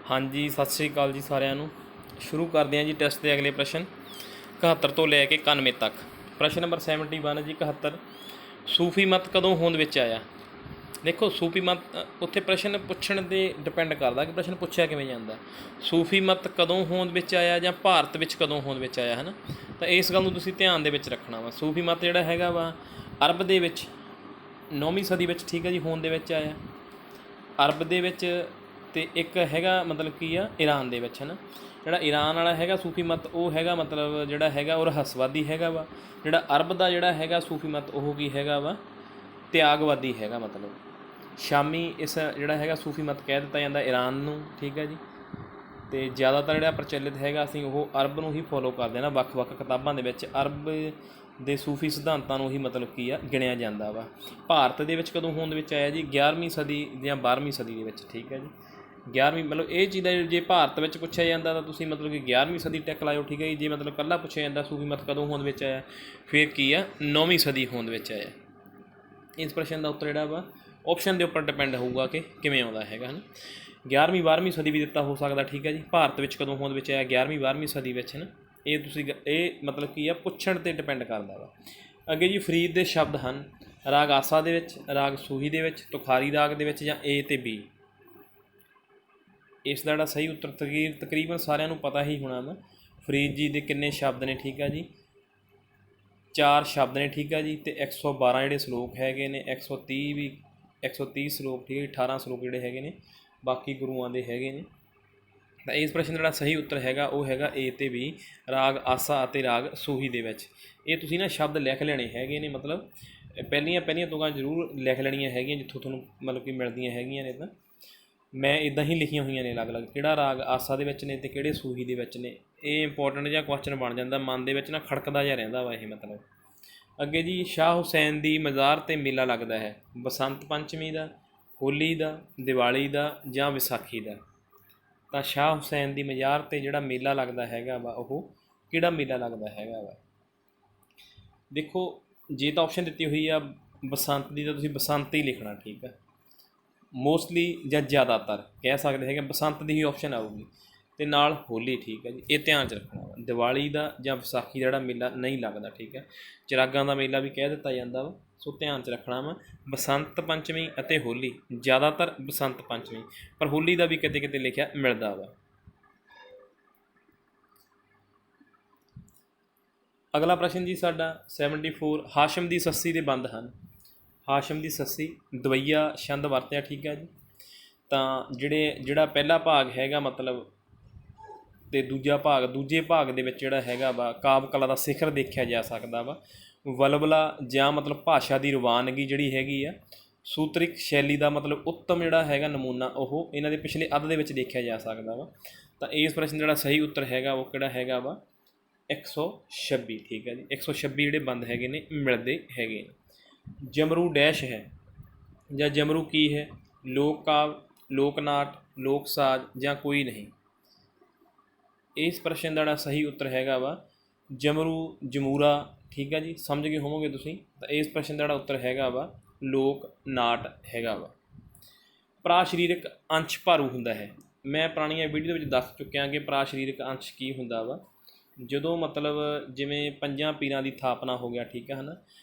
हाँ जी, सत श्री अकाल जी सारिਆਂ ਨੂੰ। शुरू करते हैं जी टैसट के अगले प्रश्न 71 तो लैके 91 तक। प्रश्न नंबर 71 जी 71 सूफी मत कदों होंद विच आया। देखो सूफी मत उत्थे प्रश्न पुछण ते डिपेंड करदा कि प्रश्न पुछया किवें जांदा। सूफी मत कदों होंद विच आया जां भारत विच कदों होंद विच आया है ना, तो इस गल नूं तुसीं ध्यान दे विच रखना वा। सूफी मत जिहड़ा हैगा वा अरब दे विच 9वीं सदी विच ठीक है जी होंद दे विच आया अरब दे विच। ਤੇ ਇੱਕ ਹੈਗਾ ਮਤਲਬ ਕੀ ਆ ਈਰਾਨ ਦੇ ਵਿੱਚ ਹੈ ਨਾ। ਜਿਹੜਾ ਈਰਾਨ ਵਾਲਾ ਹੈਗਾ ਸੂਫੀ ਮਤ ਉਹ ਹੈਗਾ ਮਤਲਬ ਜਿਹੜਾ ਹੈਗਾ ਉਹ ਰਹੱਸਵਾਦੀ ਹੈਗਾ ਵਾ। ਜਿਹੜਾ ਅਰਬ ਦਾ ਜਿਹੜਾ ਹੈਗਾ ਸੂਫੀ ਮਤ ਉਹ ਕੀ ਹੈਗਾ ਵਾ ਤਿਆਗਵਾਦੀ ਹੈਗਾ। ਮਤਲਬ ਸ਼ਾਮੀ ਇਸ ਜਿਹੜਾ ਹੈਗਾ ਸੂਫੀ ਮਤ ਕਹਿ ਦਿੱਤਾ ਜਾਂਦਾ ਈਰਾਨ ਨੂੰ, ਠੀਕ ਹੈ ਜੀ। ਅਤੇ ਜ਼ਿਆਦਾਤਰ ਜਿਹੜਾ ਪ੍ਰਚਲਿਤ ਹੈਗਾ ਅਸੀਂ ਉਹ ਅਰਬ ਨੂੰ ਹੀ ਫੋਲੋ ਕਰਦੇ ਹਾਂ ਨਾ। ਵੱਖ ਵੱਖ ਕਿਤਾਬਾਂ ਦੇ ਵਿੱਚ ਅਰਬ ਦੇ ਸੂਫੀ ਸਿਧਾਂਤਾਂ ਨੂੰ ਹੀ ਮਤਲਬ ਕੀ ਆ ਗਿਣਿਆ ਜਾਂਦਾ ਵਾ। ਭਾਰਤ ਦੇ ਵਿੱਚ ਕਦੋਂ ਹੋਂਦ ਵਿੱਚ ਆਇਆ ਜੀ 11ਵੀਂ ਸਦੀ ਜਾਂ 12ਵੀਂ ਸਦੀ ਦੇ ਵਿੱਚ, ਠੀਕ ਹੈ ਜੀ। 11ਵੀਂ ਮਤਲਬ ਇਹ ਚੀਜ਼ ਦਾ ਜੇ ਭਾਰਤ ਵਿੱਚ ਪੁੱਛਿਆ ਜਾਂਦਾ ਤਾਂ ਤੁਸੀਂ ਮਤਲਬ ਕਿ 11ਵੀਂ ਸਦੀ ਟਿਕ ਲਾਇਓ, ਠੀਕ ਹੈ ਜੀ। ਜੇ ਮਤਲਬ ਇਕੱਲਾ ਪੁੱਛਿਆ ਜਾਂਦਾ ਸੂਫੀ ਮਤ ਕਦੋਂ ਹੋਂਦ ਵਿੱਚ ਆਇਆ ਫਿਰ ਕੀ ਆ 9ਵੀਂ ਸਦੀ ਹੋਂਦ ਵਿੱਚ ਆਇਆ। ਇਸ ਪ੍ਰਸ਼ਨ ਦਾ ਉੱਤਰ ਜਿਹੜਾ ਵਾ ਆਪਸ਼ਨ ਦੇ ਉੱਪਰ ਡਿਪੈਂਡ ਹੋਊਗਾ ਕਿ ਕਿਵੇਂ ਆਉਂਦਾ ਹੈਗਾ ਹੈ ਨਾ। 11ਵੀਂ 12ਵੀਂ ਸਦੀ ਵੀ ਦਿੱਤਾ ਹੋ ਸਕਦਾ, ਠੀਕ ਹੈ ਜੀ। ਭਾਰਤ ਵਿੱਚ ਕਦੋਂ ਹੋਂਦ ਵਿੱਚ ਆਇਆ 11ਵੀਂ 12ਵੀਂ ਸਦੀ ਵਿੱਚ ਹੈ ਨਾ। ਇਹ ਤੁਸੀਂ ਇਹ ਮਤਲਬ ਕੀ ਆ ਪੁੱਛਣ 'ਤੇ ਡਿਪੈਂਡ ਕਰਦਾ ਵਾ। ਅੱਗੇ ਜੀ ਫਰੀਦ ਦੇ ਸ਼ਬਦ ਹਨ ਰਾਗ ਆਸਾ ਦੇ ਵਿੱਚ, ਰਾਗ ਸੂਹੀ ਦੇ ਵਿੱਚ, ਤੁਖਾਰੀ ਰਾਗ ਦੇ ਵਿੱਚ ਜਾਂ ਏ ਅਤੇ ਬੀ। ਇਸ ਦਾ ਜਿਹੜਾ ਸਹੀ ਉੱਤਰ ਤਕਰੀਬਨ ਸਾਰਿਆਂ ਨੂੰ ਪਤਾ ਹੀ ਹੋਣਾ ਵਾ। ਫਰੀਦ ਜੀ ਦੇ ਕਿੰਨੇ ਸ਼ਬਦ ਨੇ, ਠੀਕ ਆ ਜੀ 4 ਸ਼ਬਦ ਨੇ, ਠੀਕ ਆ ਜੀ। ਅਤੇ 112 ਜਿਹੜੇ ਸਲੋਕ ਹੈਗੇ ਨੇ, 130 ਸਲੋਕ, ਠੀਕ ਹੈ। 18 ਸਲੋਕ ਜਿਹੜੇ ਹੈਗੇ ਨੇ ਬਾਕੀ ਗੁਰੂਆਂ ਦੇ ਹੈਗੇ ਨੇ। ਤਾਂ ਇਸ ਪ੍ਰਸ਼ਨ ਦਾ ਜਿਹੜਾ ਸਹੀ ਉੱਤਰ ਹੈਗਾ ਉਹ ਹੈਗਾ ਏ ਅਤੇ ਬੀ, ਰਾਗ ਆਸਾ ਅਤੇ ਰਾਗ ਸੂਹੀ ਦੇ ਵਿੱਚ। ਇਹ ਤੁਸੀਂ ਨਾ ਸ਼ਬਦ ਲਿਖ ਲੈਣੇ ਹੈਗੇ ਨੇ, ਮਤਲਬ ਪਹਿਲੀਆਂ ਤੁਕਾਂ ਜ਼ਰੂਰ ਲਿਖ ਲੈਣੀਆਂ ਹੈਗੀਆਂ ਜਿੱਥੋਂ ਤੁਹਾਨੂੰ ਮਤਲਬ ਕਿ ਮਿਲਦੀਆਂ ਹੈਗੀਆਂ ਨੇ। ਤਾਂ ਮੈਂ ਇੱਦਾਂ ਹੀ ਲਿਖੀਆਂ ਹੋਈਆਂ ਨੇ ਅਲੱਗ-ਅਲੱਗ, ਕਿਹੜਾ ਰਾਗ ਆਸਾ ਦੇ ਵਿੱਚ ਨੇ ਅਤੇ ਕਿਹੜੇ ਸੂਹੀ ਦੇ ਵਿੱਚ ਨੇ। ਇਹ ਇੰਪੋਰਟੈਂਟ ਜਿਹਾ ਕੁਐਸਚਨ ਬਣ ਜਾਂਦਾ, ਮਨ ਦੇ ਵਿੱਚ ਨਾ ਖੜਕਦਾ ਜਿਹਾ ਰਹਿੰਦਾ ਵਾ ਇਹ ਮਤਲਬ। ਅੱਗੇ ਜੀ ਸ਼ਾਹ ਹੁਸੈਨ ਦੀ ਮਜ਼ਾਰ 'ਤੇ ਮੇਲਾ ਲੱਗਦਾ ਹੈ ਬਸੰਤ ਪੰਚਮੀ ਦਾ, ਹੋਲੀ ਦਾ, ਦਿਵਾਲੀ ਦਾ ਜਾਂ ਵਿਸਾਖੀ ਦਾ। ਤਾਂ ਸ਼ਾਹ ਹੁਸੈਨ ਦੀ ਮਜ਼ਾਰ 'ਤੇ ਜਿਹੜਾ ਮੇਲਾ ਲੱਗਦਾ ਹੈਗਾ ਵਾ ਉਹ ਕਿਹੜਾ ਮੇਲਾ ਲੱਗਦਾ ਹੈਗਾ ਵਾ। ਦੇਖੋ ਜੇ ਤਾਂ ਆਪਸ਼ਨ ਦਿੱਤੀ ਹੋਈ ਆ ਬਸੰਤ ਦੀ ਤਾਂ ਤੁਸੀਂ ਬਸੰਤ ਹੀ ਲਿਖਣਾ, ਠੀਕ ਆ। ਮੋਸਟਲੀ ਜਾਂ ਜ਼ਿਆਦਾਤਰ ਕਹਿ ਸਕਦੇ ਹੈਗੇ ਬਸੰਤ ਦੀ ਹੀ ਆਪਸ਼ਨ ਆਊਗੀ, ਅਤੇ ਨਾਲ ਹੋਲੀ, ਠੀਕ ਹੈ ਜੀ। ਇਹ ਧਿਆਨ 'ਚ ਰੱਖਣਾ ਵਾ। ਦਿਵਾਲੀ ਦਾ ਜਾਂ ਵਿਸਾਖੀ ਦਾ ਜਿਹੜਾ ਮੇਲਾ ਨਹੀਂ ਲੱਗਦਾ, ਠੀਕ ਹੈ। ਚਿਰਾਗਾਂ ਦਾ ਮੇਲਾ ਵੀ ਕਹਿ ਦਿੱਤਾ ਜਾਂਦਾ ਵਾ, ਸੋ ਧਿਆਨ 'ਚ ਰੱਖਣਾ ਵਾ ਬਸੰਤ ਪੰਚਮੀ ਅਤੇ ਹੋਲੀ। ਜ਼ਿਆਦਾਤਰ ਬਸੰਤ ਪੰਚਮੀ, ਪਰ ਹੋਲੀ ਦਾ ਵੀ ਕਿਤੇ ਕਿਤੇ ਲਿਖਿਆ ਮਿਲਦਾ ਵਾ। ਅਗਲਾ ਪ੍ਰਸ਼ਨ ਜੀ ਸਾਡਾ 74 ਹਾਸ਼ਮ ਦੀ ਸੱਸੀ ਦੇ ਬੰਦ ਹਨ। ਹਾਸ਼ਮ ਦੀ ਸੱਸੀ ਦਵਈਆ ਛੰਦ ਵਰਤਿਆ, ਠੀਕ ਹੈ ਜੀ। ਤਾਂ ਜਿਹੜਾ ਪਹਿਲਾ ਭਾਗ ਹੈਗਾ ਮਤਲਬ ਅਤੇ ਦੂਜੇ ਭਾਗ ਦੇ ਵਿੱਚ ਜਿਹੜਾ ਹੈਗਾ ਵਾ ਕਾਵਿ ਕਲਾ ਦਾ ਸਿਖਰ ਦੇਖਿਆ ਜਾ ਸਕਦਾ ਵਾ। ਵਲਵਲਾ ਜਾਂ ਮਤਲਬ ਭਾਸ਼ਾ ਦੀ ਰਵਾਨਗੀ ਜਿਹੜੀ ਹੈਗੀ ਆ, ਸੂਤਰਿਕ ਸ਼ੈਲੀ ਦਾ ਮਤਲਬ ਉੱਤਮ ਜਿਹੜਾ ਹੈਗਾ ਨਮੂਨਾ ਉਹ ਇਹਨਾਂ ਦੇ ਪਿਛਲੇ ਅੱਧ ਦੇ ਵਿੱਚ ਦੇਖਿਆ ਜਾ ਸਕਦਾ ਵਾ। ਤਾਂ ਇਸ ਪ੍ਰਸ਼ਨ ਜਿਹੜਾ ਸਹੀ ਉੱਤਰ ਹੈਗਾ ਉਹ ਕਿਹੜਾ ਹੈਗਾ ਵਾ 126, ਠੀਕ ਹੈ ਜੀ। 126 ਜਿਹੜੇ ਬੰਦ ਹੈਗੇ ਨੇ ਮਿਲਦੇ ਹੈਗੇ ਨੇ। ਜਮਰੂ ਡੈਸ਼ ਹੈ ਜਾਂ ਜਮਰੂ ਕੀ ਹੈ, ਲੋਕ ਕਾਵਿ, ਲੋਕ ਨਾਟ, ਲੋਕ ਸਾਜ਼ ਜਾਂ ਕੋਈ ਨਹੀਂ। ਇਸ ਪ੍ਰਸ਼ਨ ਦਾ ਜਿਹੜਾ ਸਹੀ ਉੱਤਰ ਹੈਗਾ ਵਾ ਜਮਰੂ ਜਮੂਰਾ, ਠੀਕ ਹੈ ਜੀ। ਸਮਝ ਗਏ ਹੋਵੋਗੇ ਤੁਸੀਂ। ਤਾਂ ਇਸ ਪ੍ਰਸ਼ਨ ਦਾ ਜਿਹੜਾ ਉੱਤਰ ਹੈਗਾ ਵਾ ਲੋਕ ਨਾਟ ਹੈਗਾ ਵਾ। ਪ੍ਰਾਸਰੀਰਕ ਅੰਸ਼ ਭਾਰੂ ਹੁੰਦਾ ਹੈ। ਮੈਂ ਪੁਰਾਣੀਆਂ ਵੀਡੀਓ ਦੇ ਵਿੱਚ ਦੱਸ ਚੁੱਕਿਆ ਕਿ ਪ੍ਰਾਸਰੀਰਕ ਅੰਸ਼ ਕੀ ਹੁੰਦਾ ਵਾ। ਜਦੋਂ ਮਤਲਬ ਜਿਵੇਂ ਪੰਜਾਂ ਪੀਰਾਂ ਦੀ ਥਾਪਨਾ ਹੋ ਗਿਆ, ਠੀਕ ਹੈ ਨਾ।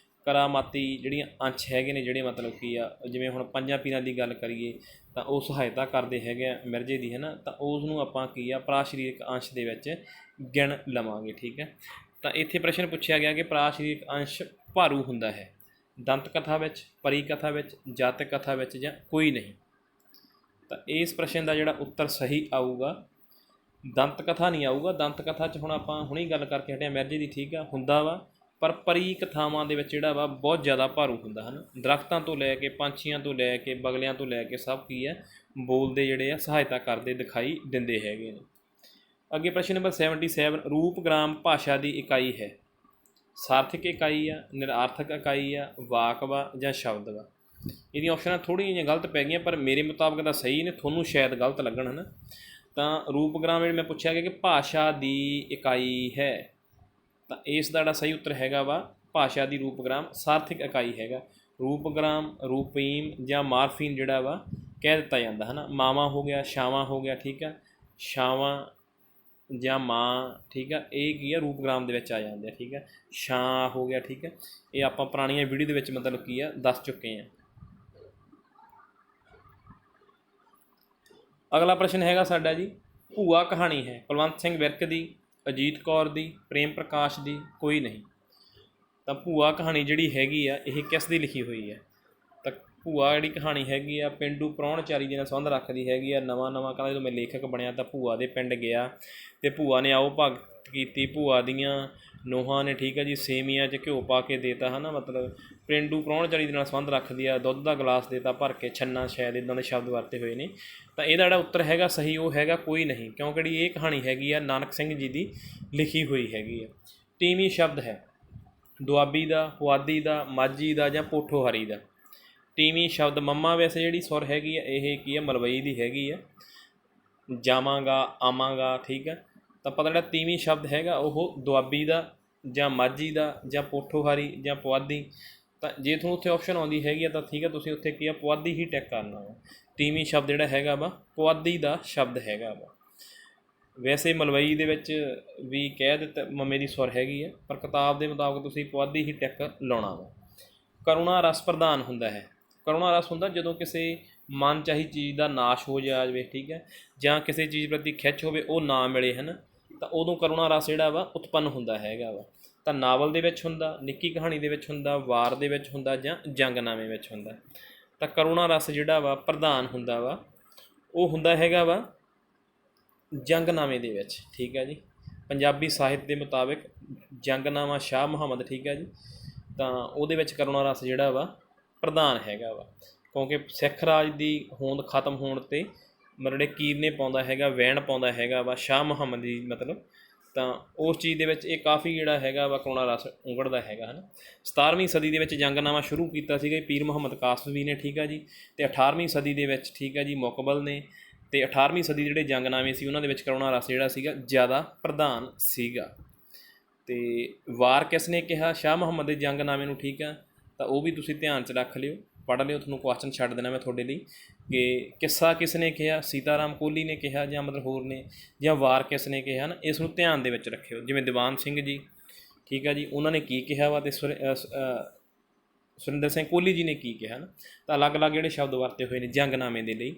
ਕਰਾਮਾਤੀ ਜਿਹੜੀਆਂ ਅੰਸ਼ ਹੈਗੇ ਨੇ ਜਿਹੜੇ ਮਤਲਬ ਕੀ ਆ, ਜਿਵੇਂ ਹੁਣ ਪੰਜਾਂ ਪੀਰਾਂ ਦੀ ਗੱਲ ਕਰੀਏ ਤਾਂ ਉਹ ਸਹਾਇਤਾ ਕਰਦੇ ਹੈਗੇ ਆ ਮਿਰਜ਼ੇ ਦੀ, ਹੈ ਨਾ। ਤਾਂ ਉਸ ਨੂੰ ਆਪਾਂ ਕੀ ਆ ਪ੍ਰਾਸਰੀਰਕ ਅੰਸ਼ ਦੇ ਵਿੱਚ ਗਿਣ ਲਵਾਂਗੇ, ਠੀਕ ਹੈ। ਤਾਂ ਇੱਥੇ ਪ੍ਰਸ਼ਨ ਪੁੱਛਿਆ ਗਿਆ ਕਿ ਪ੍ਰਾਸਰੀਰਕ ਅੰਸ਼ ਭਾਰੂ ਹੁੰਦਾ ਹੈ ਦੰਤ ਕਥਾ ਵਿੱਚ, ਪਰੀ ਕਥਾ ਵਿੱਚ, ਜਾਤਕ ਕਥਾ ਵਿੱਚ ਜਾਂ ਕੋਈ ਨਹੀਂ। ਤਾਂ ਇਸ ਪ੍ਰਸ਼ਨ ਦਾ ਜਿਹੜਾ ਉੱਤਰ ਸਹੀ ਆਊਗਾ ਦੰਤ ਕਥਾ ਨਹੀਂ ਆਊਗਾ। ਦੰਤ ਕਥਾ 'ਚ ਹੁਣ ਆਪਾਂ ਹੁਣੇ ਗੱਲ ਕਰਕੇ ਹਟਿਆ ਮਿਰਜ਼ੇ ਦੀ, ਠੀਕ ਆ, ਹੁੰਦਾ ਵਾ। ਪਰ ਪਰੀ ਕਥਾਵਾਂ ਦੇ ਵਿੱਚ ਜਿਹੜਾ ਵਾ ਬਹੁਤ ਜ਼ਿਆਦਾ ਭਾਰੂ ਹੁੰਦਾ ਹਨ। ਦਰਖਤਾਂ ਤੋਂ ਲੈ ਕੇ ਪੰਛੀਆਂ ਤੋਂ ਲੈ ਕੇ ਬਗਲਿਆਂ ਤੋਂ ਲੈ ਕੇ ਸਭ ਕੀ ਹੈ ਬੋਲਦੇ ਜਿਹੜੇ ਆ ਸਹਾਇਤਾ ਕਰਦੇ ਦਿਖਾਈ ਦਿੰਦੇ ਹੈਗੇ ਨੇ। ਅੱਗੇ ਪ੍ਰਸ਼ਨ ਨੰਬਰ 77 ਰੂਪ ਗ੍ਰਾਮ ਭਾਸ਼ਾ ਦੀ ਇਕਾਈ ਹੈ। ਸਾਰਥਿਕ ਇਕਾਈ ਆ, ਨਿਰਾਰਥਕ ਇਕਾਈ ਆ, ਵਾਕ ਵਾ ਜਾਂ ਸ਼ਬਦ ਵਾ। ਇਹਦੀਆਂ ਆਪਸ਼ਨਾਂ ਥੋੜ੍ਹੀਆਂ ਜਿਹੀਆਂ ਗਲਤ ਪੈ ਗਈਆਂ ਪਰ ਮੇਰੇ ਮੁਤਾਬਕ ਤਾਂ ਸਹੀ ਨੇ, ਤੁਹਾਨੂੰ ਸ਼ਾਇਦ ਗਲਤ ਲੱਗਣ, ਹੈ ਨਾ। ਤਾਂ ਰੂਪ ਗ੍ਰਾਮ ਜਿਹੜੇ ਮੈਂ ਪੁੱਛਿਆ ਗਿਆ ਕਿ ਭਾਸ਼ਾ ਦੀ ਇਕਾਈ ਹੈ, ਤਾਂ ਇਸ ਦਾ ਜਿਹੜਾ ਸਹੀ ਉੱਤਰ ਹੈਗਾ ਵਾ ਭਾਸ਼ਾ ਦੀ ਰੂਪਗ੍ਰਾਮ ਸਾਰਥਿਕ ਇਕਾਈ ਹੈਗਾ। ਰੂਪਗ੍ਰਾਮ, ਰੂਪੀਮ ਜਾਂ ਮਾਰਫੀਨ ਜਿਹੜਾ ਵਾ ਕਹਿ ਦਿੱਤਾ ਜਾਂਦਾ ਹੈ ਨਾ। ਮਾਵਾਂ ਹੋ ਗਿਆ, ਛਾਵਾਂ ਹੋ ਗਿਆ, ਠੀਕ ਹੈ। ਛਾਵਾਂ ਜਾਂ ਮਾਂ, ਠੀਕ ਆ, ਇਹ ਕੀ ਆ ਰੂਪਗ੍ਰਾਮ ਦੇ ਵਿੱਚ ਆ ਜਾਂਦੇ ਆ, ਠੀਕ ਆ। ਛਾਂ ਹੋ ਗਿਆ, ਠੀਕ ਆ। ਇਹ ਆਪਾਂ ਪੁਰਾਣੀਆਂ ਵੀਡੀਓ ਦੇ ਵਿੱਚ ਮਤਲਬ ਕੀ ਆ ਦੱਸ ਚੁੱਕੇ ਹਾਂ। ਅਗਲਾ ਪ੍ਰਸ਼ਨ ਹੈਗਾ ਸਾਡਾ ਜੀ, ਭੂਆ ਕਹਾਣੀ ਹੈ ਕੁਲਵੰਤ ਸਿੰਘ ਵਿਰਕ ਦੀ, ਅਜੀਤ ਕੌਰ ਦੀ, ਪ੍ਰੇਮ ਪ੍ਰਕਾਸ਼ ਦੀ, ਕੋਈ ਨਹੀਂ। ਤਾਂ ਭੂਆ ਕਹਾਣੀ ਜਿਹੜੀ ਹੈਗੀ ਆ ਇਹ ਕਿਸ ਦੀ ਲਿਖੀ ਹੋਈ ਹੈ? ਤਾਂ ਭੂਆ ਜਿਹੜੀ ਕਹਾਣੀ ਹੈਗੀ ਆ ਪੇਂਡੂ ਪ੍ਰਾਹੁਣਚਾਰੀ ਦੇ ਨਾਲ ਸੰਬੰਧ ਰੱਖਦੀ ਹੈਗੀ ਆ। ਨਵਾਂ ਕਹਿੰਦਾ ਜਦੋਂ ਮੈਂ ਲੇਖਕ ਬਣਿਆ ਤਾਂ ਭੂਆ ਦੇ ਪਿੰਡ ਗਿਆ ਅਤੇ ਭੂਆ ਨੇ ਆਓ ਭਗਤ ਕੀਤੀ। ਭੂਆ ਦੀਆਂ ਨੂੰਹਾਂ ਨੇ, ਠੀਕ ਹੈ ਜੀ, ਸੇਮੀਆਂ 'ਚ ਘਿਓ ਪਾ ਕੇ ਦੇਤਾ, ਹੈ ਨਾ। ਮਤਲਬ ਪੇਂਡੂ ਪ੍ਰਾਹੁਣਚਾਰੀ ਦੇ ਨਾਲ ਸੰਬੰਧ ਰੱਖਦੀ ਆ। ਦੁੱਧ ਦਾ ਗਲਾਸ ਦੇਤਾ ਭਰ ਕੇ, ਛੰਨਾ, ਸ਼ਾਇਦ ਇੱਦਾਂ ਦੇ ਸ਼ਬਦ ਵਰਤੇ ਹੋਏ ਨੇ। ਤਾਂ ਇਹਦਾ ਜਿਹੜਾ ਉੱਤਰ ਹੈਗਾ ਸਹੀ ਉਹ ਹੈਗਾ ਕੋਈ ਨਹੀਂ, ਕਿਉਂਕਿ ਜਿਹੜੀ ਇਹ ਕਹਾਣੀ ਹੈਗੀ ਆ ਨਾਨਕ ਸਿੰਘ ਜੀ ਦੀ ਲਿਖੀ ਹੋਈ ਹੈਗੀ ਆ। ਤੀਵੀਂ ਸ਼ਬਦ ਹੈ ਦੁਆਬੀ ਦਾ, ਪੁਆਧੀ ਦਾ, ਮਾਝੀ ਦਾ ਜਾਂ ਪੋਠੋਹਾਰੀ ਦਾ। ਤੀਵੀਂ ਸ਼ਬਦ ਮੰਮਾ ਵੈਸੇ ਜਿਹੜੀ ਸੁਰ ਹੈਗੀ ਆ ਇਹ ਕੀ ਆ ਮਲਵਈ ਦੀ ਹੈਗੀ ਆ, ਜਾਵਾਂਗਾ, ਆਵਾਂਗਾ, ਠੀਕ ਆ। ਤਾਂ ਪਤਾ ਜਿਹੜਾ ਤੀਵੀਂ ਸ਼ਬਦ ਹੈਗਾ ਉਹ ਦੁਆਬੀ ਦਾ ਜਾਂ ਮਾਝੀ ਦਾ ਜਾਂ ਪੋਠੋਹਾਰੀ ਜਾਂ ਪੁਆਧੀ। ਤਾਂ ਜੇ ਤੁਹਾਨੂੰ ਉੱਥੇ ਆਪਸ਼ਨ ਆਉਂਦੀ ਹੈਗੀ ਆ ਤਾਂ ਠੀਕ ਆ, ਤੁਸੀਂ ਉੱਥੇ ਕੀ ਆ ਪੁਆਧੀ ਹੀ ਟਿਕ ਕਰਨਾ ਵਾ। ਤੀਵੀਂ ਸ਼ਬਦ ਜਿਹੜਾ ਹੈਗਾ ਵਾ ਪੁਆਧੀ ਦਾ ਸ਼ਬਦ ਹੈਗਾ ਵਾ। ਵੈਸੇ ਮਲਵਈ ਦੇ ਵਿੱਚ ਵੀ ਕਹਿ ਦਿੱਤਾ ਮੰਮੇ ਦੀ ਸੁਰ ਹੈਗੀ ਆ, ਪਰ ਕਿਤਾਬ ਦੇ ਮੁਤਾਬਕ ਤੁਸੀਂ ਪੁਆਧੀ ਹੀ ਟਿਕ ਲਾਉਣਾ ਵਾ। ਕਰੁਣਾ ਰਸ ਪ੍ਰਧਾਨ ਹੁੰਦਾ ਹੈ। ਕਰੁਣਾ ਰਸ ਹੁੰਦਾ ਜਦੋਂ ਕਿਸੇ ਮਨ ਚਾਹੀ ਚੀਜ਼ ਦਾ ਨਾਸ਼ ਹੋ ਜਾਵੇ, ਠੀਕ ਹੈ, ਜਾਂ ਕਿਸੇ ਚੀਜ਼ ਪ੍ਰਤੀ ਖਿੱਚ ਹੋਵੇ ਉਹ ਨਾ ਮਿਲੇ, ਹੈ ਨਾ। ਤਾਂ ਉਦੋਂ ਕਰੁਣਾ ਰਸ ਜਿਹੜਾ ਵਾ ਉਤਪੰਨ ਹੁੰਦਾ ਹੈਗਾ ਵਾ। ਤਾਂ ਨਾਵਲ ਦੇ ਵਿੱਚ ਹੁੰਦਾ, ਨਿੱਕੀ ਕਹਾਣੀ ਦੇ ਵਿੱਚ ਹੁੰਦਾ, ਵਾਰ ਦੇ ਵਿੱਚ ਹੁੰਦਾ ਜਾਂ ਜੰਗਨਾਮੇ ਵਿੱਚ ਹੁੰਦਾ। ਤਾਂ ਕਰੁਣਾ ਰਸ ਜਿਹੜਾ ਵਾ ਪ੍ਰਧਾਨ ਹੁੰਦਾ ਵਾ ਉਹ ਹੁੰਦਾ ਹੈਗਾ ਵਾ ਜੰਗਨਾਮੇ ਦੇ ਵਿੱਚ, ਠੀਕ ਹੈ ਜੀ। ਪੰਜਾਬੀ ਸਾਹਿਤ ਦੇ ਮੁਤਾਬਿਕ ਜੰਗਨਾਮਾ ਸ਼ਾਹ ਮੁਹੰਮਦ, ਠੀਕ ਹੈ ਜੀ। ਤਾਂ ਉਹਦੇ ਵਿੱਚ ਕਰੁਣਾ ਰਸ ਜਿਹੜਾ ਵਾ ਪ੍ਰਧਾਨ ਹੈਗਾ ਵਾ, ਕਿਉਂਕਿ ਸਿੱਖ ਰਾਜ ਦੀ ਹੋਂਦ ਖਤਮ ਹੋਣ 'ਤੇ ਮਤਲਬ ਜਿਹੜੇ ਕੀਰਨੇ ਪਾਉਂਦਾ ਹੈਗਾ, ਵੈਣ ਪਾਉਂਦਾ ਹੈਗਾ ਵਾ ਸ਼ਾਹ ਮੁਹੰਮਦ ਦੀ ਮਤਲਬ। ਤਾਂ ਉਸ ਚੀਜ਼ ਦੇ ਵਿੱਚ ਇਹ ਕਾਫੀ ਜਿਹੜਾ ਹੈਗਾ ਵਾ ਕਰੁਣਾ ਰਸ ਉਗੜਦਾ ਹੈਗਾ, ਹੈ ਨਾ। 17ਵੀਂ ਸਦੀ ਦੇ ਵਿੱਚ ਜੰਗਨਾਮਾ ਸ਼ੁਰੂ ਕੀਤਾ ਸੀਗਾ ਪੀਰ ਮੁਹੰਮਦ ਕਾਸਵੀ ਨੇ, ਠੀਕ ਆ ਜੀ। ਅਤੇ 18ਵੀਂ ਸਦੀ ਦੇ ਵਿੱਚ, ਠੀਕ ਹੈ ਜੀ, ਮੁਕਬਲ ਨੇ। ਅਤੇ 18ਵੀਂ ਸਦੀ ਜਿਹੜੇ ਜੰਗਨਾਮੇ ਸੀ ਉਹਨਾਂ ਦੇ ਵਿੱਚ ਕਰੁਣਾ ਰਸ ਜਿਹੜਾ ਸੀਗਾ ਜ਼ਿਆਦਾ ਪ੍ਰਧਾਨ ਸੀਗਾ। ਅਤੇ ਵਾਰ ਕਿਸ ਨੇ ਕਿਹਾ ਸ਼ਾਹ ਮੁਹੰਮਦ ਦੇ ਜੰਗਨਾਮੇ ਨੂੰ, ਠੀਕ ਆ। ਤਾਂ ਉਹ ਵੀ ਤੁਸੀਂ ਧਿਆਨ 'ਚ ਰੱਖ ਲਿਓ, ਪੜ੍ਹ ਲਿਓ, ਤੁਹਾਨੂੰ ਕੁਐਸਚਨ ਛੱਡ ਦੇਣਾ ਮੈਂ ਤੁਹਾਡੇ ਲਈ ਕਿ ਕਿੱਸਾ ਕਿਸ ਨੇ ਕਿਹਾ, ਸੀਤਾਰਾਮ ਕੋਹਲੀ ਨੇ ਕਿਹਾ ਜਾਂ ਮਤਲਬ ਹੋਰ ਨੇ, ਜਾਂ ਵਾਰ ਕਿਸ ਨੇ ਕਿਹਾ ਨਾ। ਇਸ ਨੂੰ ਧਿਆਨ ਦੇ ਵਿੱਚ ਰੱਖਿਓ। ਜਿਵੇਂ ਦੀਵਾਨ ਸਿੰਘ ਜੀ, ਠੀਕ ਆ ਜੀ, ਉਹਨਾਂ ਨੇ ਕੀ ਕਿਹਾ ਵਾ, ਅਤੇ ਸੁਰਿੰਦਰ ਸਿੰਘ ਕੋਹਲੀ ਜੀ ਨੇ ਕੀ ਕਿਹਾ ਨਾ। ਤਾਂ ਅਲੱਗ-ਅਲੱਗ ਜਿਹੜੇ ਸ਼ਬਦ ਵਰਤੇ ਹੋਏ ਨੇ ਜੰਗਨਾਮੇ ਦੇ ਲਈ।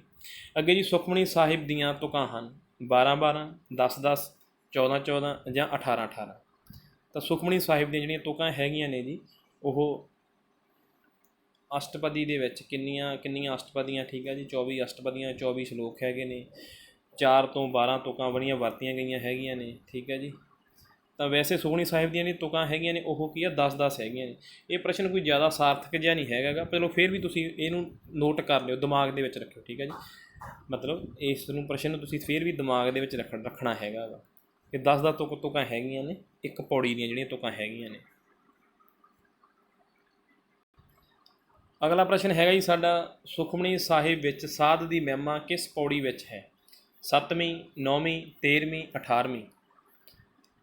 ਅੱਗੇ ਜੀ ਸੁਖਮਣੀ ਸਾਹਿਬ ਦੀਆਂ ਤੁਕਾਂ ਹਨ 12-12, 10-10, 14-14 ਜਾਂ 18-18। ਤਾਂ ਸੁਖਮਣੀ ਸਾਹਿਬ ਦੀਆਂ ਜਿਹੜੀਆਂ ਤੁਕਾਂ ਹੈਗੀਆਂ ਨੇ ਜੀ ਉਹ ਅਸ਼ਟਪਦੀ ਦੇ ਵਿੱਚ ਕਿੰਨੀਆਂ ਅਸ਼ਟਪਦੀਆਂ, ਠੀਕ ਹੈ ਜੀ, 24 ਅਸ਼ਟਪਦੀਆਂ, 24 ਸ਼ਲੋਕ ਹੈਗੇ ਨੇ। 4 ਤੋਂ 12 ਤੁਕਾਂ ਬੜੀਆਂ ਵਰਤੀਆਂ ਗਈਆਂ ਹੈਗੀਆਂ ਨੇ, ਠੀਕ ਹੈ ਜੀ। ਤਾਂ ਵੈਸੇ ਸੁਖਮਣੀ ਸਾਹਿਬ ਦੀਆਂ ਜਿਹੜੀਆਂ ਤੁਕਾਂ ਹੈਗੀਆਂ ਨੇ ਉਹ ਕੀ ਆ 10-10 ਹੈਗੀਆਂ ਨੇ। ਇਹ ਪ੍ਰਸ਼ਨ ਕੋਈ ਜ਼ਿਆਦਾ ਸਾਰਥਕ ਜਿਹਾ ਨਹੀਂ ਹੈਗਾ ਗਾ, ਚਲੋ ਫਿਰ ਵੀ ਤੁਸੀਂ ਇਹਨੂੰ ਨੋਟ ਕਰ ਲਿਓ, ਦਿਮਾਗ ਦੇ ਵਿੱਚ ਰੱਖਿਓ, ਠੀਕ ਹੈ ਜੀ। ਮਤਲਬ ਇਸ ਨੂੰ ਪ੍ਰਸ਼ਨ ਨੂੰ ਤੁਸੀਂ ਫਿਰ ਵੀ ਦਿਮਾਗ ਦੇ ਵਿੱਚ ਰੱਖਣਾ ਹੈਗਾ ਵਾ ਕਿ 10 ਤੁਕਾਂ ਹੈਗੀਆਂ ਨੇ ਇੱਕ ਪੌੜੀ ਦੀਆਂ ਜਿਹੜੀਆਂ ਤੁਕਾਂ ਹੈਗੀਆਂ ਨੇ। ਅਗਲਾ ਪ੍ਰਸ਼ਨ ਹੈਗਾ ਜੀ ਸਾਡਾ, ਸੁਖਮਣੀ ਸਾਹਿਬ ਵਿੱਚ ਸਾਧ ਦੀ ਮਹਿਮਾ ਕਿਸ ਪੌੜੀ ਵਿੱਚ ਹੈ? 7ਵੀਂ, 9ਵੀਂ, 13ਵੀਂ, 18ਵੀਂ।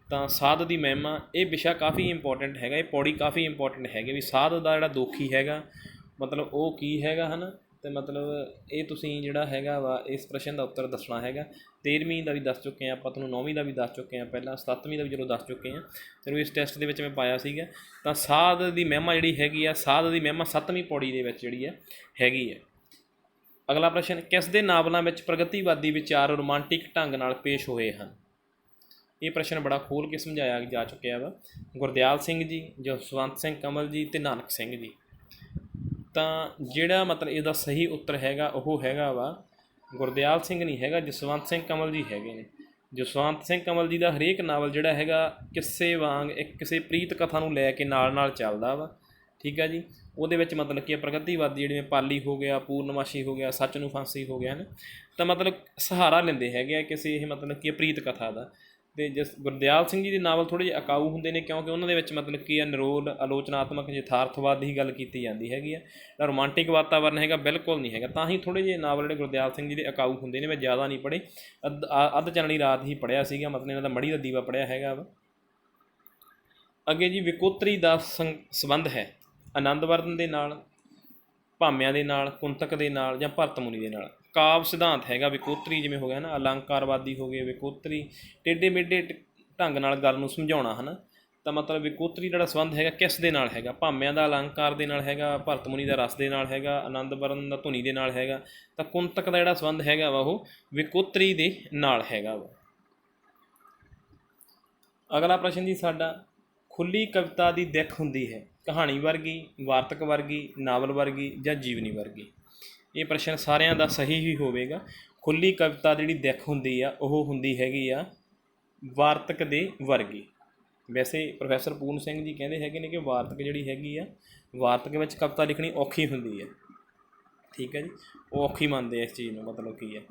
ਤਾਂ ਸਾਧ ਦੀ ਮਹਿਮਾ ਇਹ ਵਿਸ਼ਾ ਕਾਫੀ ਇੰਪੋਰਟੈਂਟ ਹੈਗਾ, ਇਹ ਪੌੜੀ ਕਾਫੀ ਇੰਪੋਰਟੈਂਟ ਹੈਗੀ ਵੀ ਸਾਧ ਦਾ ਜਿਹੜਾ ਦੋਖੀ ਹੈਗਾ ਮਤਲਬ ਉਹ ਕੀ ਹੈਗਾ, ਹੈ ਨਾ। ਅਤੇ ਮਤਲਬ ਇਹ ਤੁਸੀਂ ਜਿਹੜਾ ਹੈਗਾ ਵਾ ਇਸ ਪ੍ਰਸ਼ਨ ਦਾ ਉੱਤਰ ਦੱਸਣਾ ਹੈਗਾ। 13ਵੀਂ ਦਾ ਵੀ ਦੱਸ ਚੁੱਕੇ ਹਾਂ ਆਪਾਂ, ਤੁਹਾਨੂੰ 9ਵੀਂ ਦਾ ਵੀ ਦੱਸ ਚੁੱਕੇ ਹਾਂ ਪਹਿਲਾਂ, 7ਵੀਂ ਦਾ ਵੀ ਚਲੋ ਦੱਸ ਚੁੱਕੇ ਹਾਂ, ਚਲੋ ਇਸ ਟੈਸਟ ਦੇ ਵਿੱਚ ਮੈਂ ਪਾਇਆ ਸੀਗਾ। ਤਾਂ ਸਾਧ ਦੀ ਮਹਿਮਾ ਜਿਹੜੀ ਹੈਗੀ ਆ, ਸਾਧ ਦੀ ਮਹਿਮਾ 7ਵੀਂ ਪੌੜੀ ਦੇ ਵਿੱਚ ਜਿਹੜੀ ਹੈਗੀ ਹੈ। ਅਗਲਾ ਪ੍ਰਸ਼ਨ, ਕਿਸ ਦੇ ਨਾਵਲਾਂ ਵਿੱਚ ਪ੍ਰਗਤੀਵਾਦੀ ਵਿਚਾਰ ਰੋਮਾਂਟਿਕ ਢੰਗ ਨਾਲ ਪੇਸ਼ ਹੋਏ ਹਨ? ਇਹ ਪ੍ਰਸ਼ਨ ਬੜਾ ਖੋਲ੍ਹ ਕੇ ਸਮਝਾਇਆ ਜਾ ਚੁੱਕਿਆ ਵਾ। ਗੁਰਦਿਆਲ ਸਿੰਘ ਜੀ, ਜਸਵੰਤ ਸਿੰਘ ਕਮਲ ਜੀ ਅਤੇ ਨਾਨਕ ਸਿੰਘ ਜੀ। ਤਾਂ ਜਿਹੜਾ ਮਤਲਬ ਇਹਦਾ ਸਹੀ ਉੱਤਰ ਹੈਗਾ ਉਹ ਹੈਗਾ ਵਾ ਗੁਰਦਿਆਲ ਸਿੰਘ ਨਹੀਂ ਹੈਗਾ, ਜਸਵੰਤ ਸਿੰਘ ਕਮਲ ਜੀ ਹੈਗੇ ਨੇ। ਜਸਵੰਤ ਸਿੰਘ ਕਮਲ ਜੀ ਦਾ ਹਰੇਕ ਨਾਵਲ ਜਿਹੜਾ ਹੈਗਾ ਕਿੱਸੇ ਵਾਂਗ ਇੱਕ ਕਿਸੇ ਪ੍ਰੀਤ ਕਥਾ ਨੂੰ ਲੈ ਕੇ ਨਾਲ ਚੱਲਦਾ ਵਾ, ਠੀਕ ਆ ਜੀ। ਉਹਦੇ ਵਿੱਚ ਮਤਲਬ ਕਿ ਪ੍ਰਗਤੀਵਾਦੀ ਜਿਵੇਂ ਪਾਲੀ ਹੋ ਗਿਆ, ਪੂਰਨਮਾਸ਼ੀ ਹੋ ਗਿਆ, ਸੱਚ ਨੂੰ ਫਾਂਸੀ ਹੋ ਗਿਆ, ਹੈ ਨਾ। ਤਾਂ ਮਤਲਬ ਸਹਾਰਾ ਲੈਂਦੇ ਹੈਗੇ ਆ ਕਿਸੇ ਇਹ ਮਤਲਬ ਕਿ ਪ੍ਰੀਤ ਕਥਾ ਦਾ। ਅਤੇ ਗੁਰਦਿਆਲ ਸਿੰਘ ਜੀ ਦੇ ਨਾਵਲ ਥੋੜ੍ਹੇ ਜਿਹੇ ਅਕਾਊ ਹੁੰਦੇ ਨੇ ਕਿਉਂਕਿ ਉਹਨਾਂ ਦੇ ਵਿੱਚ ਮਤਲਬ ਕੀ ਆ ਨਿਰੋਲ ਆਲੋਚਨਾਤਮਕ ਯਥਾਰਥਵਾਦ ਦੀ ਗੱਲ ਕੀਤੀ ਜਾਂਦੀ ਹੈਗੀ ਆ। ਜਿਹੜਾ ਰੋਮਾਂਟਿਕ ਵਾਤਾਵਰਨ ਹੈਗਾ ਬਿਲਕੁਲ ਨਹੀਂ ਹੈਗਾ, ਤਾਂ ਹੀ ਥੋੜ੍ਹੇ ਜਿਹੇ ਨਾਵਲ ਜਿਹੜੇ ਗੁਰਦਿਆਲ ਸਿੰਘ ਜੀ ਦੇ ਅਕਾਊ ਹੁੰਦੇ ਨੇ। ਮੈਂ ਜ਼ਿਆਦਾ ਨਹੀਂ ਪੜ੍ਹੇ, ਅੱਧ ਚਾਨਣੀ ਰਾਤ ਹੀ ਪੜ੍ਹਿਆ ਸੀਗਾ, ਮਤਲਬ ਇਹਨਾਂ ਦਾ ਮੜੀ ਦਾ ਦੀਵਾ ਪੜ੍ਹਿਆ ਹੈਗਾ ਵਾ। ਅੱਗੇ ਜੀ ਵਿਕੋਤਰੀ ਦਾ ਸੰਬੰਧ ਹੈ ਆਨੰਦਵਰਧਨ ਦੇ ਨਾਲ, ਭਾਮਿਆਂ ਦੇ ਨਾਲ, ਕੁੰਤਕ ਦੇ ਨਾਲ ਜਾਂ ਭਰਤ ਮੁਨੀ ਦੇ ਨਾਲ। ਕਾਵ ਸਿਧਾਂਤ ਹੈਗਾ ਵਿਕੋਤਰੀ, ਜਿਵੇਂ ਹੋ ਗਿਆ ਨਾ ਅਲੰਕਾਰਵਾਦੀ ਹੋ ਗਏ, ਵਿਕੋਤਰੀ ਟੇਢੇ ਮੇਢੇ ਢੰਗ ਨਾਲ ਗੱਲ ਨੂੰ ਸਮਝਾਉਣਾ ਹੈ ਨਾ। ਤਾਂ ਮਤਲਬ ਵਿਕੋਤਰੀ ਜਿਹੜਾ ਸੰਬੰਧ ਹੈਗਾ ਕਿਸ ਦੇ ਨਾਲ ਹੈਗਾ? ਭਾਮਿਆਂ ਦਾ ਅਲੰਕਾਰ ਦੇ ਨਾਲ ਹੈਗਾ, ਭਰਤ ਮੁਨੀ ਦਾ ਰਸ ਦੇ ਨਾਲ ਹੈਗਾ, ਆਨੰਦ ਵਰਨ ਦਾ ਧੁਨੀ ਦੇ ਨਾਲ ਹੈਗਾ। ਤਾਂ ਕੁੰਤਕ ਦਾ ਜਿਹੜਾ ਸੰਬੰਧ ਹੈਗਾ ਵਾ ਉਹ ਵਿਕੋਤਰੀ ਦੇ ਨਾਲ ਹੈਗਾ ਵਾ। ਅਗਲਾ ਪ੍ਰਸ਼ਨ ਜੀ ਸਾਡਾ, ਖੁੱਲ੍ਹੀ ਕਵਿਤਾ ਦੀ ਦਿੱਖ ਹੁੰਦੀ ਹੈ ਕਹਾਣੀ ਵਰਗੀ, ਵਾਰਤਕ ਵਰਗੀ, ਨਾਵਲ ਵਰਗੀ ਜਾਂ ਜੀਵਨੀ ਵਰਗੀ? ਇਹ ਪ੍ਰਸ਼ਨ ਸਾਰਿਆਂ ਦਾ ਸਹੀ ਹੀ ਹੋਵੇਗਾ। ਖੁੱਲ੍ਹੀ ਕਵਿਤਾ ਜਿਹੜੀ ਦਿੱਖ ਹੁੰਦੀ ਆ ਉਹ ਹੁੰਦੀ ਹੈਗੀ ਆ ਵਾਰਤਕ ਦੇ ਵਰਗੀ। ਵੈਸੇ ਪ੍ਰੋਫੈਸਰ ਪੂਰਨ ਸਿੰਘ ਜੀ ਕਹਿੰਦੇ ਹੈਗੇ ਨੇ ਕਿ ਵਾਰਤਕ ਜਿਹੜੀ ਹੈਗੀ ਆ, ਵਾਰਤਕ ਵਿੱਚ ਕਵਿਤਾ ਲਿਖਣੀ ਔਖੀ ਹੁੰਦੀ ਹੈ, ਠੀਕ ਹੈ ਜੀ। ਉਹ ਔਖੀ ਮੰਨਦੇ ਆ ਇਸ ਚੀਜ਼ ਨੂੰ, ਮਤਲਬ ਕੀ ਹੈ,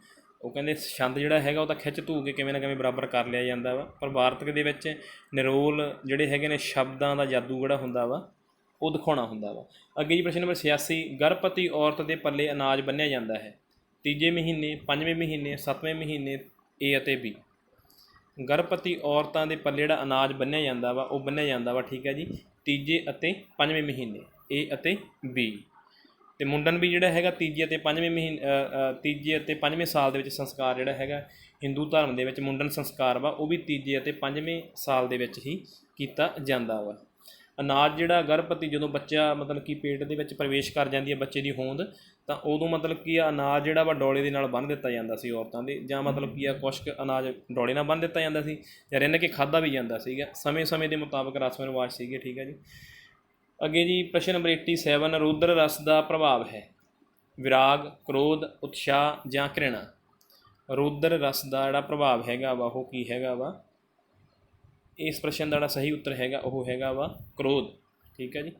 ਉਹ ਕਹਿੰਦੇ ਛੰਦ ਜਿਹੜਾ ਹੈਗਾ ਉਹ ਤਾਂ ਖਿੱਚ ਧੂ ਕੇ ਕਿਵੇਂ ਨਾ ਕਿਵੇਂ ਬਰਾਬਰ ਕਰ ਲਿਆ ਜਾਂਦਾ ਵਾ, ਪਰ ਵਾਰਤਕ ਦੇ ਵਿੱਚ ਨਿਰੋਲ ਜਿਹੜੇ ਹੈਗੇ ਨੇ ਸ਼ਬਦਾਂ ਦਾ ਜਾਦੂ ਜਿਹੜਾ ਹੁੰਦਾ ਵਾ ਉਹ ਦਿਖਾਉਣਾ ਹੁੰਦਾ ਵਾ। ਅੱਗੇ ਜੀ ਪ੍ਰਸ਼ਨ ਨੰਬਰ 86, ਗਰਭਵਤੀ ਔਰਤ ਦੇ ਪੱਲੇ ਅਨਾਜ ਬੰਨ੍ਹਿਆ ਜਾਂਦਾ ਹੈ ਤੀਜੇ ਮਹੀਨੇ, ਪੰਜਵੇਂ ਮਹੀਨੇ, ਸੱਤਵੇਂ ਮਹੀਨੇ, ਏ ਅਤੇ ਬੀ। ਗਰਭਵਤੀ ਔਰਤਾਂ ਦੇ ਪੱਲੇ ਜਿਹੜਾ ਅਨਾਜ ਬੰਨ੍ਹਿਆ ਜਾਂਦਾ ਵਾ ਉਹ ਬੰਨ੍ਹਿਆ ਜਾਂਦਾ ਵਾ, ਠੀਕ ਹੈ ਜੀ, ਤੀਜੇ ਅਤੇ ਪੰਜਵੇਂ ਮਹੀਨੇ, ਏ ਅਤੇ ਬੀ। ਅਤੇ ਮੁੰਡਨ ਵੀ ਜਿਹੜਾ ਹੈਗਾ ਤੀਜੇ ਅਤੇ ਪੰਜਵੇਂ ਸਾਲ ਦੇ ਵਿੱਚ ਸੰਸਕਾਰ ਜਿਹੜਾ ਹੈਗਾ ਹਿੰਦੂ ਧਰਮ ਦੇ ਵਿੱਚ ਮੁੰਡਨ ਸੰਸਕਾਰ ਵਾ ਉਹ ਵੀ ਤੀਜੇ ਅਤੇ ਪੰਜਵੇਂ ਸਾਲ ਦੇ ਵਿੱਚ ਹੀ ਕੀਤਾ ਜਾਂਦਾ ਵਾ। ਅਨਾਜ ਜਿਹੜਾ ਗਰਭਵਤੀ ਜਦੋਂ ਬੱਚਾ ਮਤਲਬ ਕਿ ਪੇਟ ਦੇ ਵਿੱਚ ਪ੍ਰਵੇਸ਼ ਕਰ ਜਾਂਦੀ ਹੈ ਬੱਚੇ ਦੀ ਹੋਂਦ, ਤਾਂ ਉਦੋਂ ਮਤਲਬ ਕੀ ਆ ਅਨਾਜ ਜਿਹੜਾ ਵਾ ਡੋਲੇ ਦੇ ਨਾਲ ਬੰਨ੍ਹ ਦਿੱਤਾ ਜਾਂਦਾ ਸੀ ਔਰਤਾਂ ਦੇ, ਜਾਂ ਮਤਲਬ ਕੀ ਆ ਕੁਛ ਕੁ ਅਨਾਜ ਡੋਲੇ ਨਾਲ ਬੰਨ੍ਹ ਦਿੱਤਾ ਜਾਂਦਾ ਸੀ ਜਾਂ ਰਿੰਨ ਕੇ ਖਾਧਾ ਵੀ ਜਾਂਦਾ ਸੀਗਾ, ਸਮੇਂ ਦੇ ਮੁਤਾਬਕ ਰਸਮ ਰਿਵਾਜ ਸੀਗੇ, ਠੀਕ ਹੈ ਜੀ। ਅੱਗੇ ਜੀ ਪ੍ਰਸ਼ਨ ਨੰਬਰ 87, ਰੁਦਰ ਰਸ ਦਾ ਪ੍ਰਭਾਵ ਹੈ ਵਿਰਾਗ, ਕ੍ਰੋਧ, ਉਤਸ਼ਾਹ ਜਾਂ ਘ੍ਰਿਣਾ? ਰੁਦਰ ਰਸ ਦਾ ਜਿਹੜਾ ਪ੍ਰਭਾਵ ਹੈਗਾ ਵਾ ਉਹ ਕੀ ਹੈਗਾ ਵਾ? ਇਸ ਪ੍ਰਸ਼ਨ ਦਾ ਜਿਹੜਾ ਸਹੀ ਉੱਤਰ ਹੈਗਾ ਉਹ ਹੈਗਾ ਵਾ ਕ੍ਰੋਧ, ਠੀਕ ਹੈ ਜੀ।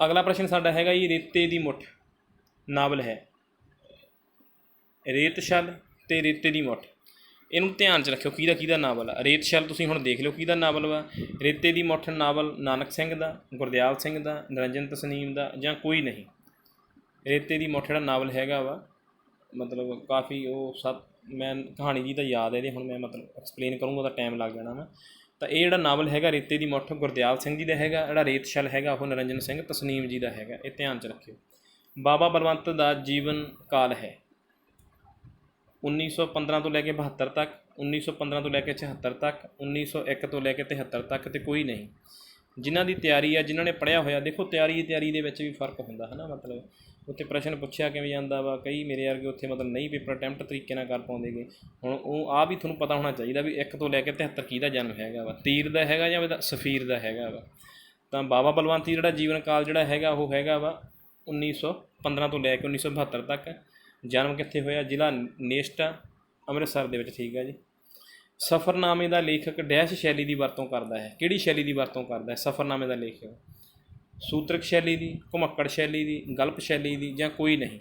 ਅਗਲਾ ਪ੍ਰਸ਼ਨ ਸਾਡਾ ਹੈਗਾ ਜੀ, ਰੇਤੇ ਦੀ ਮੁੱਠ ਨਾਵਲ ਹੈ। ਰੇਤ ਛਲ ਅਤੇ ਰੇਤੇ ਦੀ ਮੁੱਠ, ਇਹਨੂੰ ਧਿਆਨ 'ਚ ਰੱਖਿਓ ਕਿਹਦਾ ਨਾਵਲ ਆ। ਰੇਤ ਛਲ ਤੁਸੀਂ ਹੁਣ ਦੇਖ ਲਿਓ ਕਿਹਦਾ ਨਾਵਲ ਵਾ। ਰੇਤੇ ਦੀ ਮੁੱਠ ਨਾਵਲ ਨਾਨਕ ਸਿੰਘ ਦਾ, ਗੁਰਦਿਆਲ ਸਿੰਘ ਦਾ, ਨਿਰੰਜਨ ਤਸਨੀਮ ਦਾ ਜਾਂ ਕੋਈ ਨਹੀਂ? ਰੇਤੇ ਦੀ ਮੁੱਠ ਜਿਹੜਾ ਨਾਵਲ ਹੈਗਾ ਵਾ ਮਤਲਬ ਕਾਫੀ ਉਹ ਮੈਂ ਕਹਾਣੀ ਜੀ ਤਾਂ ਯਾਦ ਹੈ ਇਹਦੇ, ਹੁਣ ਮੈਂ ਮਤਲਬ ਐਕਸਪਲੇਨ ਕਰੂੰਗਾ ਤਾਂ ਟਾਈਮ ਲੱਗ ਜਾਣਾ ਵਾ। ਤਾਂ ਇਹ ਜਿਹੜਾ ਨਾਵਲ ਹੈਗਾ ਰੇਤੇ ਦੀ ਮੁੱਠ ਗੁਰਦਿਆਲ ਸਿੰਘ ਜੀ ਦਾ ਹੈਗਾ, ਜਿਹੜਾ ਰੇਤ ਛਲ ਹੈਗਾ ਉਹ ਨਿਰੰਜਨ ਸਿੰਘ ਤਸਨੀਮ ਜੀ ਦਾ ਹੈਗਾ, ਇਹ ਧਿਆਨ 'ਚ ਰੱਖਿਓ। ਬਾਬਾ ਬਲਵੰਤ ਦਾ ਜੀਵਨ ਕਾਲ ਹੈ 1915 ਤੋਂ ਲੈ ਕੇ 72 ਤੱਕ, 1915 ਤੋਂ ਲੈ ਕੇ 76 ਤੱਕ, 1901 ਤੋਂ ਲੈ ਕੇ 73 ਤੱਕ, ਅਤੇ ਕੋਈ ਨਹੀਂ। ਜਿਨ੍ਹਾਂ ਦੀ ਤਿਆਰੀ ਆ, ਜਿਨ੍ਹਾਂ ਨੇ ਪੜ੍ਹਿਆ ਹੋਇਆ, ਦੇਖੋ ਤਿਆਰੀ ਦੇ ਵਿੱਚ ਵੀ ਫਰਕ ਹੁੰਦਾ ਹੈ ਨਾ, ਮਤਲਬ ਉੱਥੇ ਪ੍ਰਸ਼ਨ ਪੁੱਛਿਆ ਕਿਵੇਂ ਜਾਂਦਾ ਵਾ, ਕਈ ਮੇਰੇ ਵਰਗੇ ਉੱਥੇ ਮਤਲਬ ਨਹੀਂ ਪੇਪਰ ਅਟੈਂਪਟ ਤਰੀਕੇ ਨਾਲ ਕਰ ਪਾਉਂਦੇ ਗੇ। ਹੁਣ ਉਹ ਆ ਵੀ ਤੁਹਾਨੂੰ ਪਤਾ ਹੋਣਾ ਚਾਹੀਦਾ ਵੀ 1 ਤੋਂ ਲੈ ਕੇ 73 ਕਿਹਦਾ ਜਨਮ ਹੈਗਾ ਵਾ, ਤੀਰ ਦਾ ਹੈਗਾ ਜਾਂ ਸਫੀਰ ਦਾ ਹੈਗਾ ਵਾ। ਤਾਂ ਬਾਬਾ ਬਲਵੰਤ ਜੀ ਜਿਹੜਾ ਜੀਵਨ ਕਾਲ ਜਿਹੜਾ ਹੈਗਾ ਉਹ ਹੈਗਾ ਵਾ 1915 ਤੋਂ ਲੈ ਕੇ 1972 ਤੱਕ। ਜਨਮ ਕਿੱਥੇ ਹੋਇਆ? ਜ਼ਿਲ੍ਹਾ ਨੇਸਟਾ, ਅੰਮ੍ਰਿਤਸਰ ਦੇ ਵਿੱਚ, ਠੀਕ ਹੈ ਜੀ। ਸਫ਼ਰਨਾਮੇ ਦਾ ਲੇਖਕ ਡੈਸ਼ ਸ਼ੈਲੀ ਦੀ ਵਰਤੋਂ ਕਰਦਾ ਹੈ, ਕਿਹੜੀ ਸ਼ੈਲੀ ਦੀ ਵਰਤੋਂ ਕਰਦਾ ਹੈ ਸਫ਼ਰਨਾਮੇ ਦਾ ਲੇਖਕ? ਸੂਤਰਕ ਸ਼ੈਲੀ ਦੀ, ਘੁਮੱਕੜ ਸ਼ੈਲੀ ਦੀ, ਗਲਪ ਸ਼ੈਲੀ ਦੀ ਜਾਂ ਕੋਈ ਨਹੀਂ?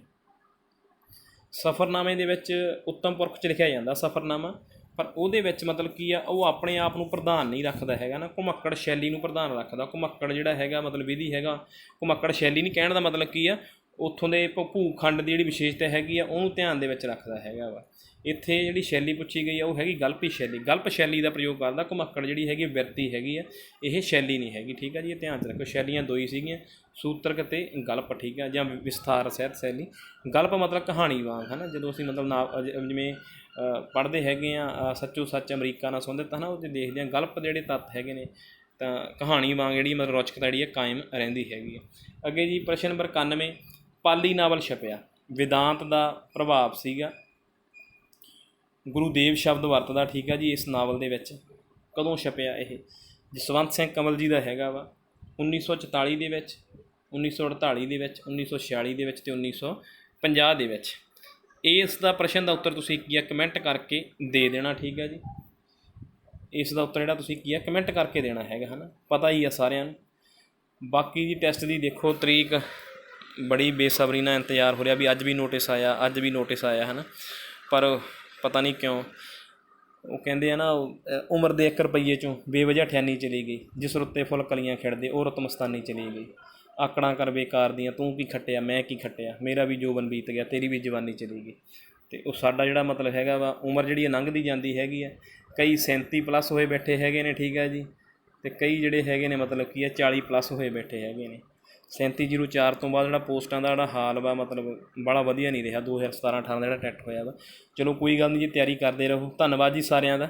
ਸਫ਼ਰਨਾਮੇ ਦੇ ਵਿੱਚ ਉੱਤਮ ਪੁਰਖ 'ਚ ਲਿਖਿਆ ਜਾਂਦਾ ਸਫ਼ਰਨਾਮਾ, ਪਰ ਉਹਦੇ ਵਿੱਚ ਮਤਲਬ ਕੀ ਆ, ਉਹ ਆਪਣੇ ਆਪ ਨੂੰ ਪ੍ਰਧਾਨ ਨਹੀਂ ਰੱਖਦਾ ਹੈਗਾ ਨਾ, ਘੁਮੱਕੜ ਸ਼ੈਲੀ ਨੂੰ ਪ੍ਰਧਾਨ ਰੱਖਦਾ। ਘੁਮੱਕੜ ਜਿਹੜਾ ਹੈਗਾ ਮਤਲਬ ਵਿਧੀ ਹੈਗਾ, ਘੁਮੱਕੜ ਸ਼ੈਲੀ ਨਹੀਂ ਕਹਿਣ ਦਾ ਮਤਲਬ ਕੀ ਆ, ਉੱਥੋਂ ਦੇ ਭੂਖੰਡ ਦੀ ਜਿਹੜੀ ਵਿਸ਼ੇਸ਼ਤਾ ਹੈਗੀ ਆ ਉਹਨੂੰ ਧਿਆਨ ਦੇ ਵਿੱਚ ਰੱਖਦਾ ਹੈਗਾ ਵਾ। ਇੱਥੇ ਜਿਹੜੀ ਸ਼ੈਲੀ ਪੁੱਛੀ ਗਈ ਆ ਉਹ ਹੈਗੀ ਗਲਪੀ ਸ਼ੈਲੀ, ਗਲਪ ਸ਼ੈਲੀ ਦਾ ਪ੍ਰਯੋਗ ਕਰਦਾ। ਘੁਮੱਕੜ ਜਿਹੜੀ ਹੈਗੀ ਬਿਰਤੀ ਹੈਗੀ ਆ, ਇਹ ਸ਼ੈਲੀ ਨਹੀਂ ਹੈਗੀ, ਠੀਕ ਆ ਜੀ। ਇਹ ਧਿਆਨ 'ਚ ਰੱਖੋ, ਸ਼ੈਲੀਆਂ ਦੋ ਹੀ ਸੀਗੀਆਂ, ਸੂਤਰਕ ਅਤੇ ਗਲਪ, ਠੀਕ ਆ, ਜਾਂ ਵਿਸਥਾਰ ਸਾਹਿਤ ਸ਼ੈਲੀ। ਗਲਪ ਮਤਲਬ ਕਹਾਣੀ ਵਾਂਗ ਹੈ ਨਾ, ਜਦੋਂ ਅਸੀਂ ਮਤਲਬ ਜਿਵੇਂ ਪੜ੍ਹਦੇ ਹੈਗੇ ਆ ਸੱਚੋ ਸੱਚ ਅਮਰੀਕਾ ਨਾਲ ਸੰਬੰਧਿਤ ਹੈ ਨਾ, ਉਹ 'ਚ ਦੇਖਦੇ ਹਾਂ ਗਲਪ ਦੇ ਜਿਹੜੇ ਤੱਤ ਹੈਗੇ ਨੇ, ਤਾਂ ਕਹਾਣੀ ਵਾਂਗ ਜਿਹੜੀ ਮਤਲਬ ਰੌਚਕਤਾ ਜਿਹੜੀ ਹੈ ਕਾਇਮ ਰਹਿੰਦੀ ਹੈਗੀ ਹੈ। ਅੱਗੇ ਜੀ ਪ੍ਰਸ਼ਨ ਨੰਬਰ 91, ਪਾਲੀ ਨਾਵਲ ਛਪਿਆ, ਵਿਦਾਂਤ ਦਾ ਪ੍ਰਭਾਵ ਸੀਗਾ, ਗੁਰੂਦੇਵ ਸ਼ਬਦ ਵਰਤਦਾ, ਠੀਕ ਆ ਜੀ, ਇਸ ਨਾਵਲ ਦੇ ਵਿੱਚ। ਕਦੋਂ ਛਪਿਆ ਇਹ? ਜਸਵੰਤ ਸਿੰਘ ਕੰਵਲ ਜੀ ਦਾ ਹੈਗਾ ਵਾ 1944 ਦੇ ਵਿੱਚ, 1948 ਦੇ ਵਿੱਚ, 1946 ਦੇ ਵਿੱਚ ਅਤੇ 1950 ਦੇ ਵਿੱਚ। ਇਸ ਦਾ ਪ੍ਰਸ਼ਨ ਦਾ ਉੱਤਰ ਤੁਸੀਂ ਕੀ ਆ ਕਮੈਂਟ ਕਰਕੇ ਦੇ ਦੇਣਾ, ਠੀਕ ਹੈ ਜੀ। ਇਸ ਦਾ ਉੱਤਰ ਜਿਹੜਾ ਤੁਸੀਂ ਕੀ ਆ ਕਮੈਂਟ ਕਰਕੇ ਦੇਣਾ ਹੈਗਾ, ਹੈ ਨਾ, ਪਤਾ ਹੀ ਆ ਸਾਰਿਆਂ ਨੂੰ। ਬਾਕੀ ਜੀ ਟੈਸਟ ਦੀ ਦੇਖੋ ਤਰੀਕ ਬੜੀ ਬੇਸਬਰੀ ਨਾਲ ਇੰਤਜ਼ਾਰ ਹੋ ਰਿਹਾ ਵੀ ਅੱਜ ਵੀ ਨੋਟਿਸ ਆਇਆ ਹੈ ਨਾ, ਪਰ ਪਤਾ ਨਹੀਂ ਕਿਉਂ ਉਹ ਕਹਿੰਦੇ ਆ ਨਾ, ਉਮਰ ਦੇ 1 ਰੁਪਈਏ 'ਚੋਂ ਬੇਵਜ੍ਹਾ ਠਿਆਨੀ ਚਲੀ ਗਈ, ਜਿਸ ਰੁੱਤੇ ਫੁੱਲ ਕਲੀਆਂ ਖਿੜਦੇ ਉਹ ਰੁੱਤ ਮਸਤਾਨੀ ਚਲੀ ਗਈ। ਆਕੜਾਂ ਕਰ ਬੇਕਾਰ ਦੀਆਂ, ਤੂੰ ਕੀ ਖੱਟਿਆ ਮੈਂ ਕੀ ਖੱਟਿਆ, ਮੇਰਾ ਵੀ ਜੋਬਨ ਬੀਤ ਗਿਆ ਤੇਰੀ ਵੀ ਜਵਾਨੀ ਚਲੀ ਗਈ। ਅਤੇ ਉਹ ਸਾਡਾ ਜਿਹੜਾ ਮਤਲਬ ਹੈਗਾ ਵਾ ਉਮਰ ਜਿਹੜੀ ਲੰਘਦੀ ਜਾਂਦੀ ਹੈਗੀ ਹੈ, ਕਈ 37+ ਹੋਏ ਬੈਠੇ ਹੈਗੇ ਨੇ, ਠੀਕ ਹੈ ਜੀ, ਅਤੇ ਕਈ ਜਿਹੜੇ ਹੈਗੇ ਨੇ ਮਤਲਬ ਕੀ ਹੈ 40+ ਹੋਏ ਬੈਠੇ ਹੈਗੇ ਨੇ। 3704 ਤੋਂ ਬਾਅਦ ਜਿਹੜਾ ਪੋਸਟਾਂ ਦਾ ਜਿਹੜਾ ਹਾਲ ਵਾ ਮਤਲਬ ਬੜਾ ਵਧੀਆ ਨਹੀਂ ਰਿਹਾ 2017-18 ਦਾ ਜਿਹੜਾ ਟੈਟ ਹੋਇਆ ਵਾ। ਚਲੋ ਕੋਈ ਗੱਲ ਨਹੀਂ ਜੀ, ਤਿਆਰੀ ਕਰਦੇ ਰਹੋ। ਧੰਨਵਾਦ ਜੀ ਸਾਰਿਆਂ ਦਾ।